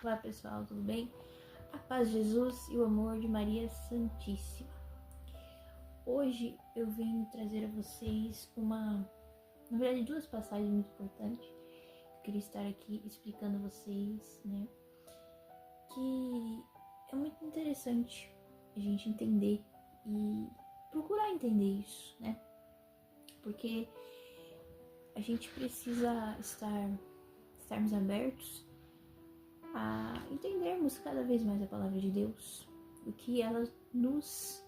Olá pessoal, tudo bem? A paz de Jesus e o amor de Maria Santíssima. Hoje eu venho trazer a vocês na verdade, duas passagens muito importantes. Eu queria estar aqui explicando a vocês, né? Que é muito interessante a gente entender e procurar entender isso, né? Porque a gente precisa estarmos abertos a entendermos cada vez mais a palavra de Deus, o que ela nos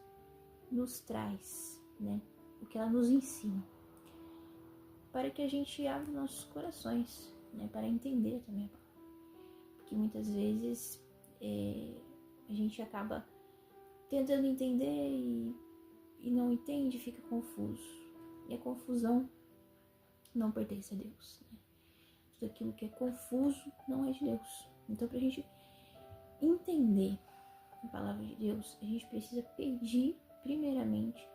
traz, né? O que ela nos ensina, para que a gente abra nossos corações, né? Para entender também a palavra, porque muitas vezes a gente acaba tentando entender e não entende, fica confuso, e a confusão não pertence a Deus, né? Tudo aquilo que é confuso não é de Deus. Então, para a gente entender a palavra de Deus, a gente precisa pedir, primeiramente,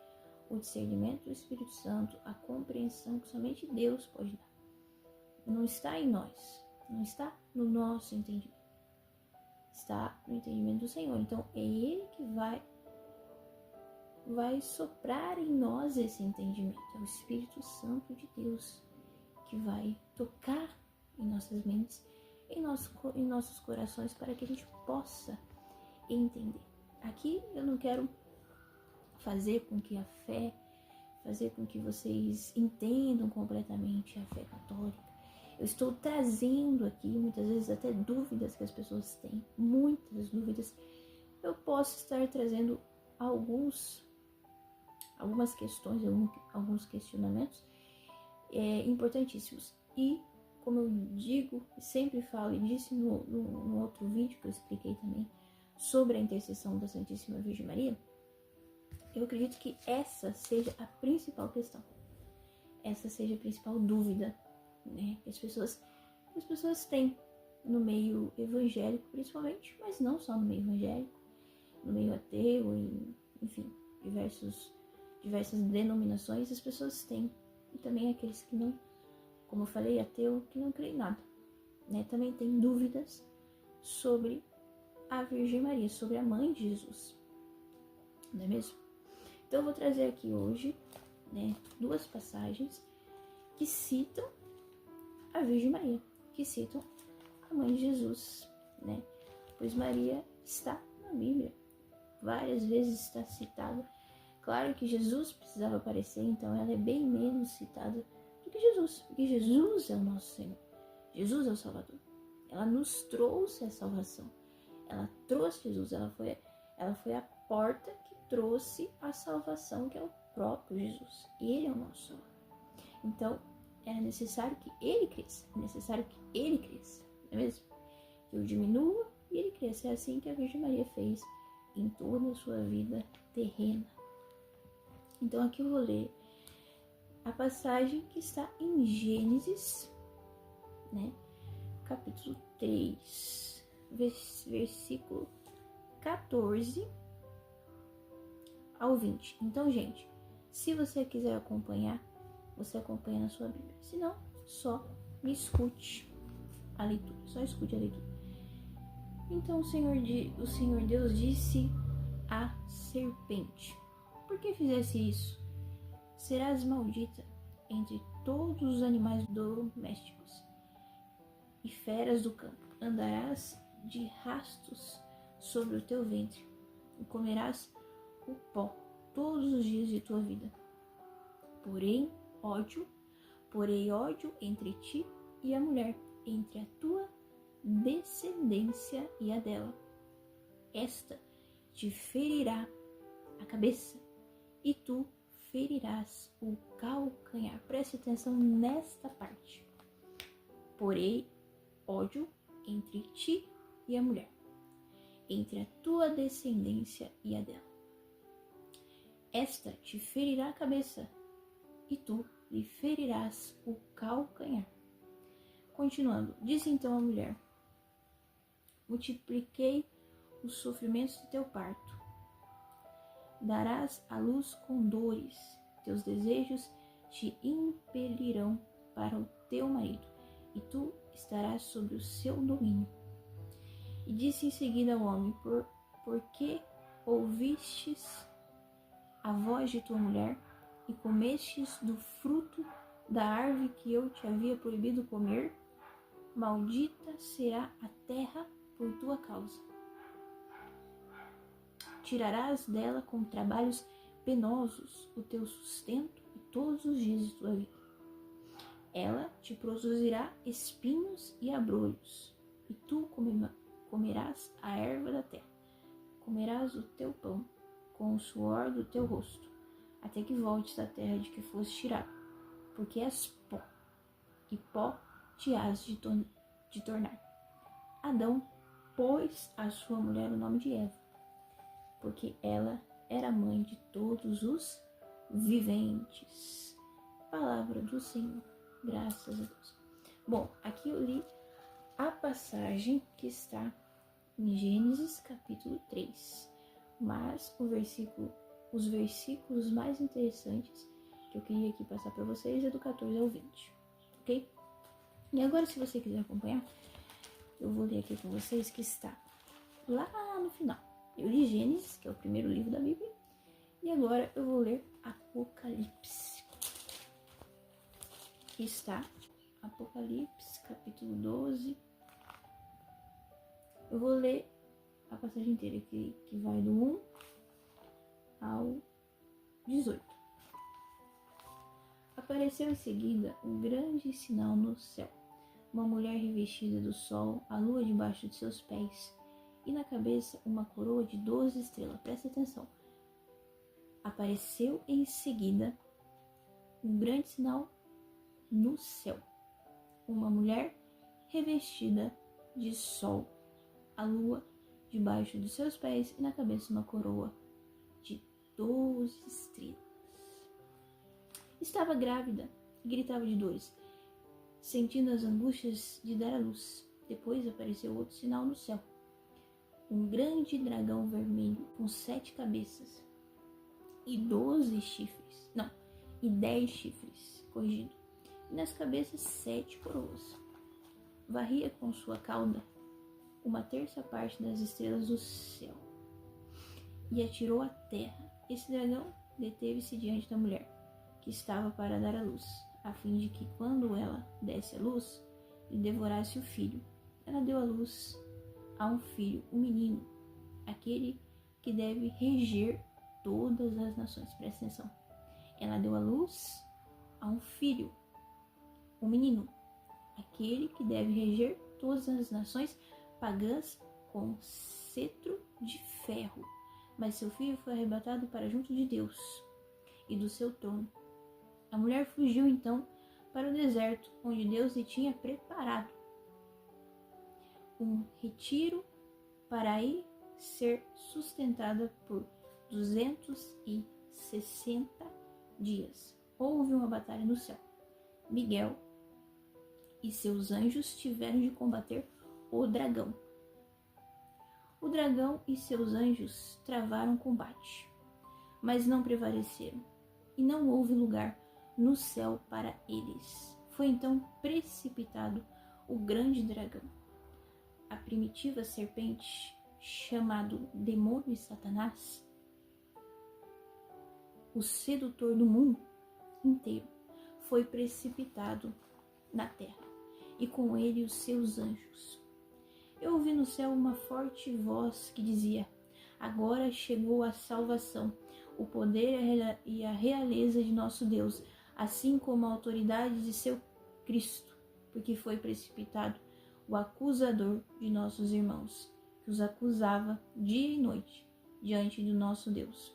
o discernimento do Espírito Santo, a compreensão que somente Deus pode dar. Não está em nós, não está no nosso entendimento, está no entendimento do Senhor. Então, é Ele que vai soprar em nós esse entendimento. É o Espírito Santo de Deus que vai tocar em nossas mentes, em nossos corações, para que a gente possa entender. Aqui eu não quero fazer com que vocês entendam completamente a fé católica. Eu estou trazendo aqui, muitas vezes até dúvidas que as pessoas têm, muitas dúvidas. Eu posso estar trazendo algumas questões, alguns questionamentos importantíssimos. E como eu digo, sempre falo e disse no outro vídeo que eu expliquei também sobre a intercessão da Santíssima Virgem Maria, eu acredito que essa seja a principal questão, essa seja a principal dúvida, né, que as pessoas têm no meio evangélico principalmente, mas não só no meio evangélico, no meio ateu e, enfim, diversas denominações as pessoas têm, e também aqueles que não, como eu falei, ateu, que não crê em nada, né? Também tem dúvidas sobre a Virgem Maria, sobre a mãe de Jesus, não é mesmo? Então eu vou trazer aqui hoje, né, duas passagens que citam a Virgem Maria, que citam a mãe de Jesus, né? Pois Maria está na Bíblia, várias vezes está citada. Claro que Jesus precisava aparecer, então ela é bem menos citada do que Jesus, porque Jesus é o nosso Senhor, Jesus é o Salvador. Ela nos trouxe a salvação, ela trouxe Jesus, ela foi a porta que trouxe a salvação, que é o próprio Jesus. Ele é o nosso Salvador. Então, é necessário que Ele cresça, não é mesmo? Que eu diminua e Ele cresça. É assim que a Virgem Maria fez em toda a sua vida terrena. Então aqui eu vou ler a passagem que está em Gênesis, né, capítulo 3, versículo 14 ao 20. Então, gente, se você quiser acompanhar, você acompanha na sua Bíblia. Se não, só me escute a leitura, Então o Senhor Deus disse à serpente: por que fizesse isso? Serás maldita entre todos os animais domésticos e feras do campo. Andarás de rastos sobre o teu ventre e comerás o pó todos os dias de tua vida. Porém ódio entre ti e a mulher, entre a tua descendência e a dela. Esta te ferirá a cabeça e tu ferirás o calcanhar. Preste atenção nesta parte. Porém ódio entre ti e a mulher, entre a tua descendência e a dela. Esta te ferirá a cabeça e tu lhe ferirás o calcanhar. Continuando, disse então a mulher: multipliquei os sofrimentos de teu parto. Darás à luz com dores, teus desejos te impelirão para o teu marido, e tu estarás sob o seu domínio. E disse em seguida ao homem: por que ouvistes a voz de tua mulher e comestes do fruto da árvore que eu te havia proibido comer? Maldita será a terra por tua causa. Tirarás dela com trabalhos penosos o teu sustento e todos os dias de tua vida. Ela te produzirá espinhos e abrolhos, e tu comerás a erva da terra. Comerás o teu pão com o suor do teu rosto, até que voltes da terra de que foste tirado, porque és pó, e pó te hás de tornar. Adão pôs à sua mulher o nome de Eva, porque ela era mãe de todos os viventes. Palavra do Senhor, graças a Deus. Bom, aqui eu li a passagem que está em Gênesis capítulo 3, mas os versículos mais interessantes que eu queria aqui passar para vocês é do 14 ao 20, ok? E agora, se você quiser acompanhar, eu vou ler aqui com vocês que está lá no final. Eu li Gênesis, que é o primeiro livro da Bíblia, e agora eu vou ler Apocalipse. Aqui está Apocalipse, capítulo 12. Eu vou ler a passagem inteira, que vai do 1 ao 18. Apareceu em seguida um grande sinal no céu. Uma mulher revestida do sol, a lua debaixo de seus pés, e na cabeça uma coroa de 12 estrelas. Presta atenção. Apareceu em seguida um grande sinal no céu. Uma mulher revestida de sol, a lua debaixo de seus pés, e na cabeça uma coroa de 12 estrelas. Estava grávida e gritava de dores, sentindo as angústias de dar à luz. Depois apareceu outro sinal no céu. Um grande dragão vermelho com 7 cabeças e 10 chifres, corrigido. E nas cabeças 7 coroas. Varria com sua cauda uma terça parte das estrelas do céu e atirou à terra. Esse dragão deteve-se diante da mulher, que estava para dar à luz, a fim de que, quando ela desse à luz, lhe devorasse o filho. Ela deu à luz a um filho, um menino, aquele que deve reger todas as nações. Presta atenção. Ela deu à luz a um filho, um menino, aquele que deve reger todas as nações pagãs com cetro de ferro. Mas seu filho foi arrebatado para junto de Deus e do seu trono. A mulher fugiu então para o deserto, onde Deus lhe tinha preparado um retiro para aí ser sustentada por 260 dias. Houve uma batalha no céu. Miguel e seus anjos tiveram de combater o dragão. O dragão e seus anjos travaram combate, mas não prevaleceram, e não houve lugar no céu para eles. Foi então precipitado o grande dragão, a primitiva serpente, chamado demônio e Satanás, o sedutor do mundo inteiro, foi precipitado na terra, e com ele os seus anjos. Eu ouvi no céu uma forte voz que dizia: agora chegou a salvação, o poder e a realeza de nosso Deus, assim como a autoridade de seu Cristo, porque foi precipitado o acusador de nossos irmãos, que os acusava dia e noite diante do nosso Deus.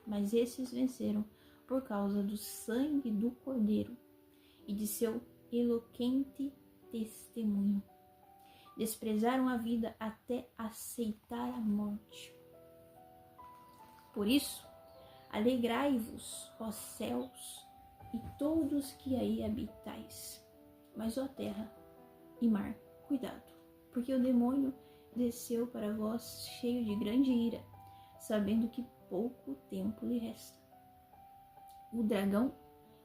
Mas esses venceram por causa do sangue do Cordeiro e de seu eloquente testemunho. Desprezaram a vida até aceitar a morte. Por isso, alegrai-vos, ó céus, e todos que aí habitais. Mas, ó terra e mar, cuidado, porque o demônio desceu para vós cheio de grande ira, sabendo que pouco tempo lhe resta. O dragão,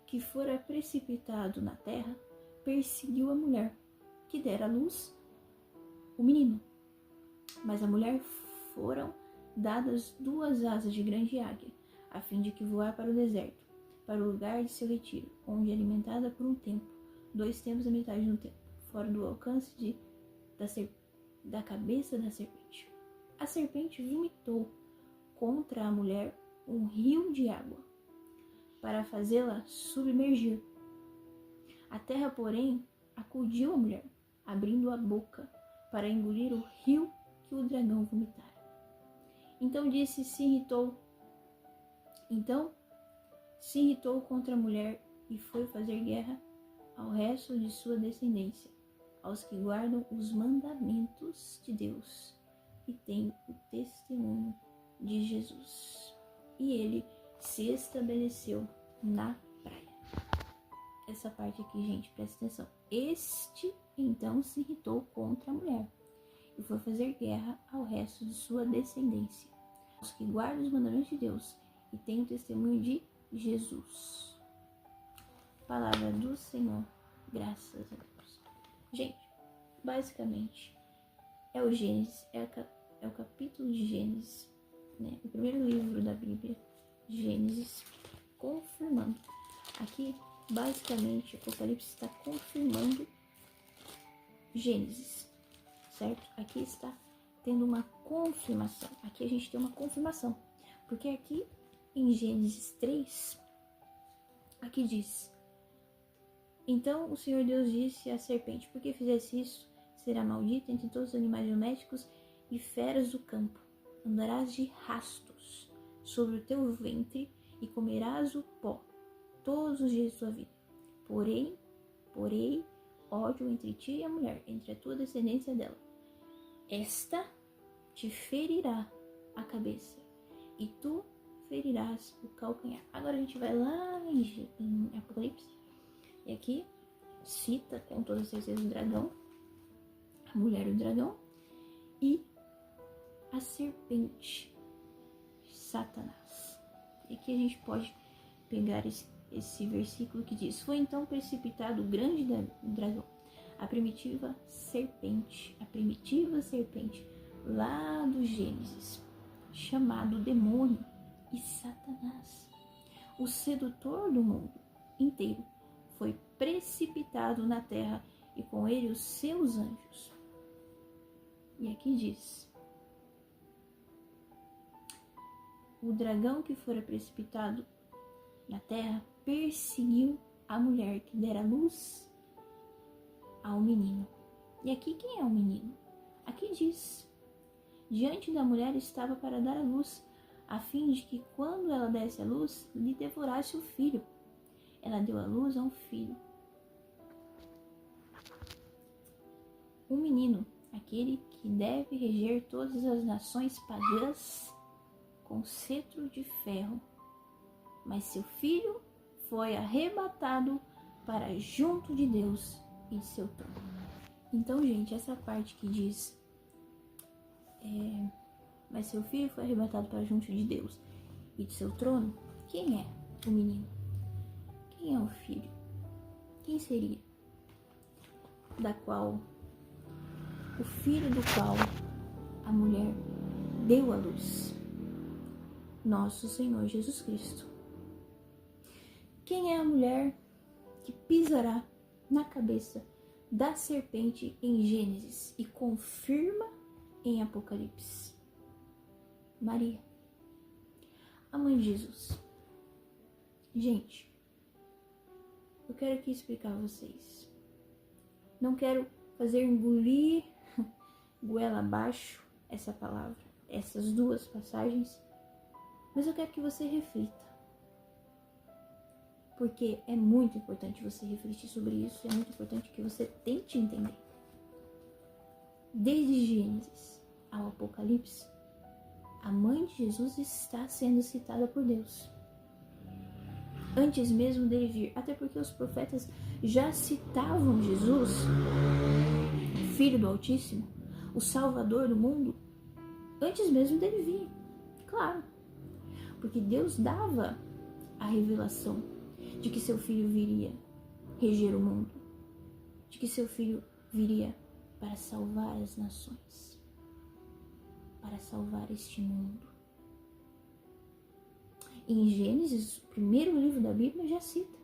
que fora precipitado na terra, perseguiu a mulher, que dera à luz o menino. Mas a mulher foram dadas 2 asas de grande águia, a fim de que voar para o deserto, para o lugar de seu retiro, onde alimentada por um tempo, 2 tempos e metade no tempo, fora do alcance da cabeça da serpente. A serpente vomitou contra a mulher um rio de água, para fazê-la submergir. A terra, porém, acudiu a mulher, abrindo a boca para engolir o rio que o dragão vomitara. Então se irritou contra a mulher e foi fazer guerra ao resto de sua descendência, aos que guardam os mandamentos de Deus e têm o testemunho de Jesus. E ele se estabeleceu na praia. Essa parte aqui, gente, presta atenção. Este, então, se irritou contra a mulher e foi fazer guerra ao resto de sua descendência, aos que guardam os mandamentos de Deus e têm o testemunho de Jesus. Palavra do Senhor, graças a Deus. Gente, basicamente, é o Gênesis, é o capítulo de Gênesis, né? O primeiro livro da Bíblia, Gênesis, confirmando. Aqui, basicamente, Apocalipse está confirmando Gênesis, certo? Aqui está tendo uma confirmação. Aqui a gente tem uma confirmação. Porque aqui em Gênesis 3, aqui diz: então o Senhor Deus disse à serpente: por que fizesse isso? Será maldita entre todos os animais domésticos e feras do campo. Andarás de rastos sobre o teu ventre e comerás o pó todos os dias de tua vida. Porém, ódio entre ti e a mulher, entre a tua descendência dela. Esta te ferirá a cabeça e tu ferirás o calcanhar. Agora a gente vai lá em Apocalipse e aqui cita com toda certeza o dragão, a mulher do dragão e a serpente, Satanás. E aqui a gente pode pegar esse versículo que diz: foi então precipitado o grande dragão, a primitiva serpente lá do Gênesis, chamado demônio e Satanás, o sedutor do mundo inteiro, foi precipitado na terra e com ele os seus anjos. E aqui diz: o dragão que fora precipitado na terra perseguiu a mulher que dera luz ao menino. E aqui quem é o menino? Aqui diz: diante da mulher estava para dar a luz, a fim de que quando ela desse a luz, lhe devorasse o filho. Ela deu a luz a um filho, um menino, aquele que deve reger todas as nações pagãs com cetro de ferro. Mas seu filho foi arrebatado para junto de Deus e de seu trono. Então, gente, essa parte que diz mas seu filho foi arrebatado para junto de Deus e de seu trono, quem é o menino? Quem é o filho? Quem seria? O filho do qual a mulher deu à luz, nosso Senhor Jesus Cristo. Quem é a mulher que pisará na cabeça da serpente em Gênesis e confirma em Apocalipse? Maria, a mãe de Jesus. Gente, eu quero aqui explicar a vocês. Não quero fazer engolir goela abaixo essa palavra, essas 2 passagens, mas eu quero que você reflita. Porque é muito importante você refletir sobre isso, é muito importante que você tente entender. Desde Gênesis ao Apocalipse, a mãe de Jesus está sendo citada por Deus. Antes mesmo dele vir, até porque os profetas já citavam Jesus, Filho do Altíssimo, o Salvador do mundo, antes mesmo dele vir. Claro, porque Deus dava a revelação de que seu filho viria reger o mundo, de que seu filho viria para salvar as nações. para salvar este mundo. Em Gênesis, o primeiro livro da Bíblia, já cita.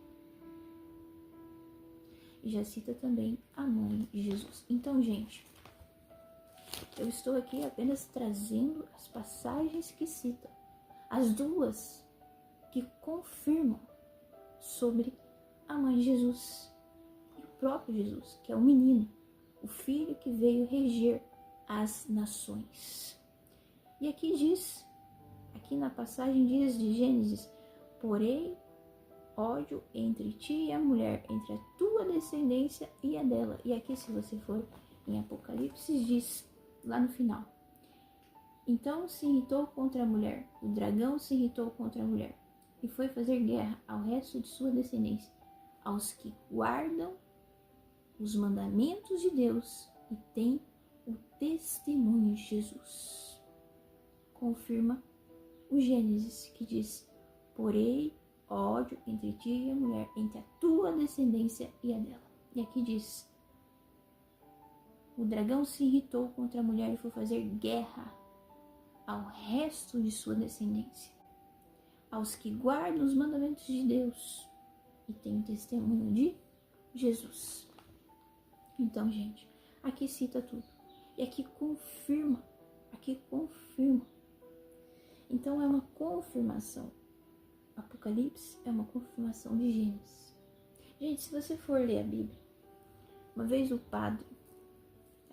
E já cita também a mãe de Jesus. Então, gente, eu estou aqui apenas trazendo as passagens que citam. As duas que confirmam sobre a mãe de Jesus e o próprio Jesus, que é o menino, o filho que veio reger as nações. E aqui diz, aqui na passagem diz de Gênesis: porém, ódio entre ti e a mulher, entre a tua descendência e a dela. E aqui, se você for em Apocalipse, diz lá no final: então se irritou contra a mulher, o dragão se irritou contra a mulher, e foi fazer guerra ao resto de sua descendência, aos que guardam os mandamentos de Deus e têm o testemunho de Jesus. Confirma o Gênesis, que diz: porém, ódio entre ti e a mulher, entre a tua descendência e a dela. E aqui diz: o dragão se irritou contra a mulher e foi fazer guerra ao resto de sua descendência, aos que guardam os mandamentos de Deus e têm o testemunho de Jesus. Então, gente, aqui cita tudo. E aqui confirma. Então, é uma confirmação. Apocalipse é uma confirmação de Gênesis. Gente, se você for ler a Bíblia, uma vez o padre,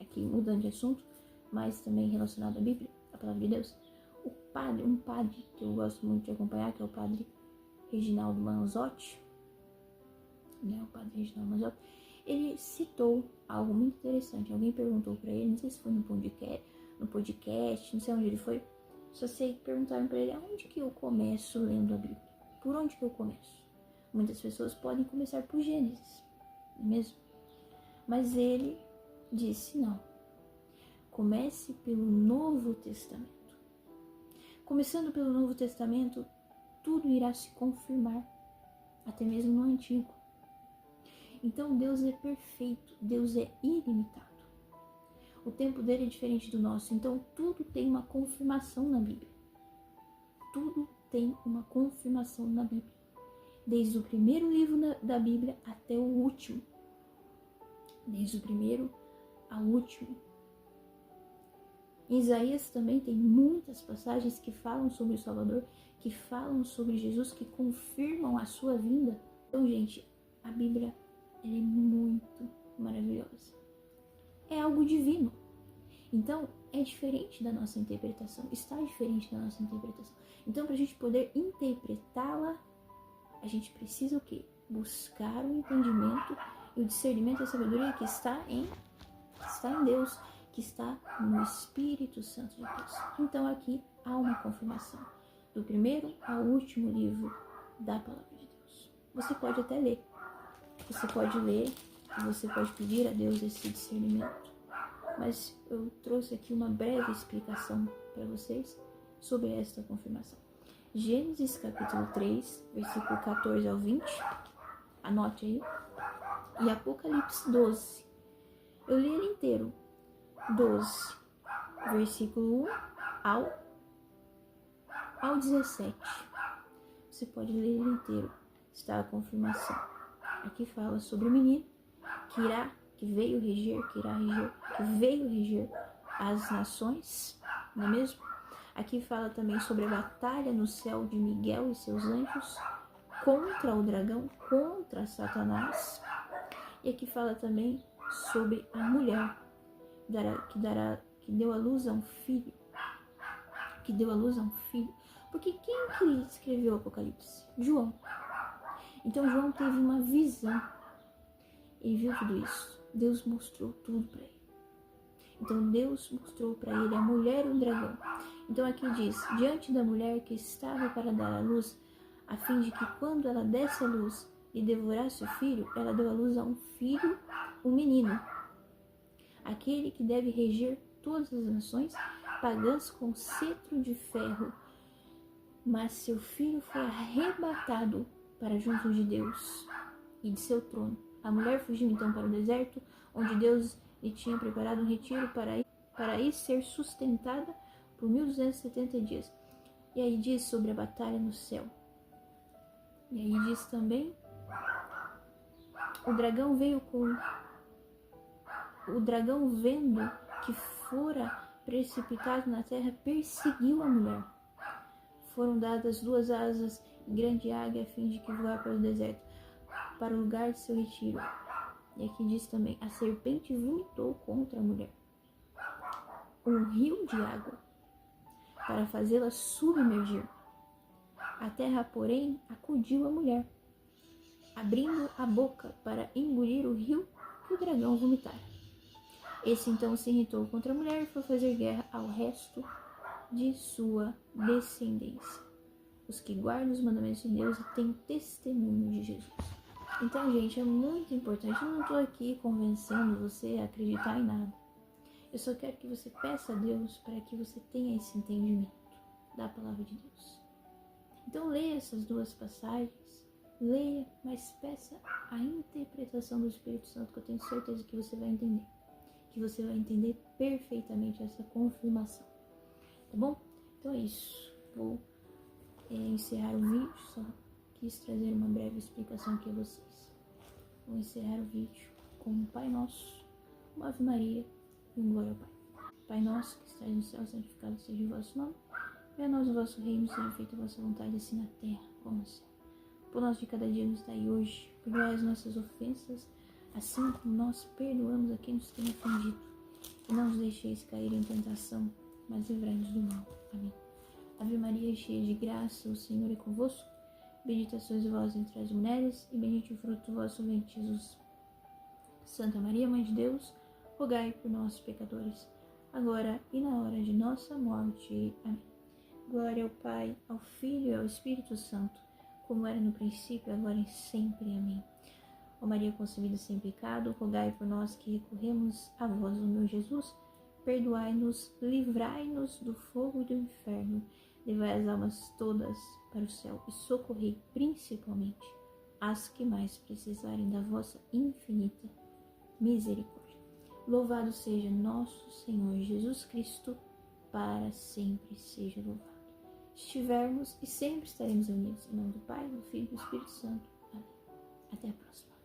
aqui mudando de assunto, mas também relacionado à Bíblia, a palavra de Deus, um padre que eu gosto muito de acompanhar, que é o padre Reginaldo Manzotti, ele citou algo muito interessante. Alguém perguntou para ele, não sei se foi no podcast, não sei onde ele foi, só sei que perguntaram para ele: aonde que eu começo lendo a Bíblia? Por onde que eu começo? Muitas pessoas podem começar por Gênesis, não é mesmo? Mas ele disse: não, comece pelo Novo Testamento. Começando pelo Novo Testamento, tudo irá se confirmar, até mesmo no Antigo. Então Deus é perfeito, Deus é ilimitado. O tempo dele é diferente do nosso, então tudo tem uma confirmação na Bíblia. Tudo tem uma confirmação na Bíblia. Desde o primeiro livro da Bíblia até o último. Desde o primeiro ao último. Em Isaías também tem muitas passagens que falam sobre o Salvador, que falam sobre Jesus, que confirmam a sua vinda. Então, gente, a Bíblia ela é muito maravilhosa. É algo divino. Então, é diferente da nossa interpretação. Está diferente da nossa interpretação. Então, para a gente poder interpretá-la, a gente precisa o quê? Buscar o entendimento e o discernimento e a sabedoria que está em Deus, que está no Espírito Santo de Deus. Então, aqui há uma confirmação. Do primeiro ao último livro da Palavra de Deus. Você pode até ler. Você pode ler e você pode pedir a Deus esse discernimento. Mas eu trouxe aqui uma breve explicação para vocês sobre esta confirmação. Gênesis capítulo 3, versículo 14 ao 20. Anote aí. E Apocalipse 12. Eu li ele inteiro. 12, versículo 1 ao 17. Você pode ler ele inteiro. Está a confirmação. Aqui fala sobre o menino que veio reger as nações, não é mesmo? Aqui fala também sobre a batalha no céu de Miguel e seus anjos contra o dragão, contra Satanás. E aqui fala também sobre a mulher que deu à luz a um filho. Porque quem que escreveu o Apocalipse? João. Então João teve uma visão e viu tudo isso. Deus mostrou tudo para ele. Então Deus mostrou para ele a mulher e o dragão. Então aqui diz: diante da mulher que estava para dar à luz, a fim de que quando ela desse à luz e devorasse o filho, ela deu à luz a um filho, um menino. Aquele que deve reger todas as nações pagãs com cetro de ferro. Mas seu filho foi arrebatado para junto de Deus e de seu trono. A mulher fugiu então para o deserto, onde Deus lhe tinha preparado um retiro para ir ser sustentada por 1270 dias. E aí diz sobre a batalha no céu. E aí diz também, o dragão vendo que fora precipitado na terra, perseguiu a mulher. Foram dadas 2 asas e grande águia a fim de que voar para o deserto, para o lugar de seu retiro. E aqui diz também, a serpente vomitou contra a mulher um rio de água para fazê-la submergir. A terra, porém, acudiu a mulher, abrindo a boca para engolir o rio que o dragão vomitara. Esse então se irritou contra a mulher e foi fazer guerra ao resto de sua descendência, os que guardam os mandamentos de Deus e têm testemunho de Jesus. Então, gente, é muito importante. Eu não estou aqui convencendo você a acreditar em nada. Eu só quero que você peça a Deus para que você tenha esse entendimento da palavra de Deus. Então, leia essas 2 passagens, leia, mas peça a interpretação do Espírito Santo, que eu tenho certeza que você vai entender. Que você vai entender perfeitamente essa confirmação. Tá bom? Então é isso. Vou encerrar o vídeo. Só quis trazer uma breve explicação aqui a vocês. Vou encerrar o vídeo com um Pai Nosso, uma Ave Maria e um Glória ao Pai. Pai nosso que estás no céu, santificado seja o vosso nome. Venha a nós o vosso reino, seja feita a vossa vontade, assim na terra como no céu. O pão nosso de cada dia nos dai hoje. Perdoai as nossas ofensas, assim como nós perdoamos a quem nos tem ofendido. E não nos deixeis cair em tentação, mas livrai-nos do mal. Amém. Ave Maria, cheia de graça, o Senhor é convosco. Bendita sois vós entre as mulheres, e bendito o fruto do vosso ventre, Jesus. Santa Maria, Mãe de Deus, rogai por nós, pecadores, agora e na hora de nossa morte. Amém. Glória ao Pai, ao Filho e ao Espírito Santo, como era no princípio, agora e sempre. Amém. Ó Maria concebida sem pecado, rogai por nós que recorremos a vós, ó meu Jesus. Perdoai-nos, livrai-nos do fogo e do inferno, levai as almas todas para o céu e socorrei principalmente as que mais precisarem da vossa infinita misericórdia. Louvado seja nosso Senhor Jesus Cristo, para sempre seja louvado. Estivermos e sempre estaremos unidos em nome do Pai, do Filho e do Espírito Santo. Amém. Até a próxima.